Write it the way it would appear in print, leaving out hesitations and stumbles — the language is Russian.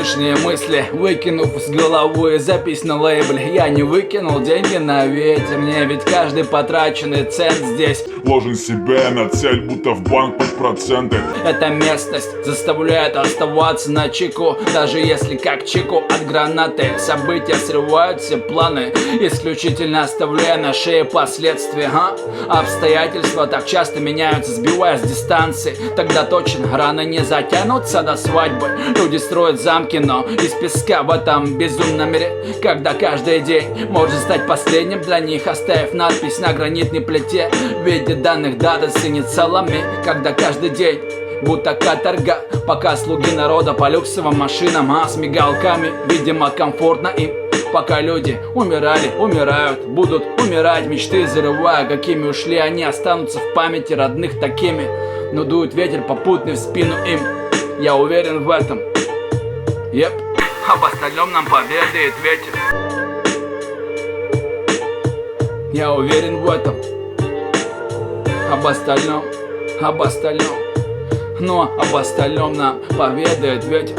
лишние мысли, выкинув с головы запись на лейбле. Я не выкинул деньги на ветер, мне ведь каждый потраченный цент здесь вложен себе на цель, будто в банк под проценты. Эта местность заставляет оставаться на чеку, даже если как чеку от гранаты. События срывают все планы, исключительно оставляя на шее последствия. Обстоятельства так часто меняются, сбивая с дистанции. Тогда точно раны не затянутся до свадьбы. Люди строят замки, но из песка в этом безумном мире, когда каждый день может стать последним для них, оставив надпись на гранитной плите в виде данных даты с инициалами. Когда каждый день будто каторга, пока слуги народа по люксовым машинам, с мигалками, видимо, комфортно им. Пока люди умирали, умирают, будут умирать, мечты зарывая, какими ушли они, останутся в памяти родных такими. Но дует ветер попутный в спину им, я уверен в этом. Еп, об остальном нам поведает ветер. Я уверен в этом. Об остальном. Но об остальном нам поведает ветер.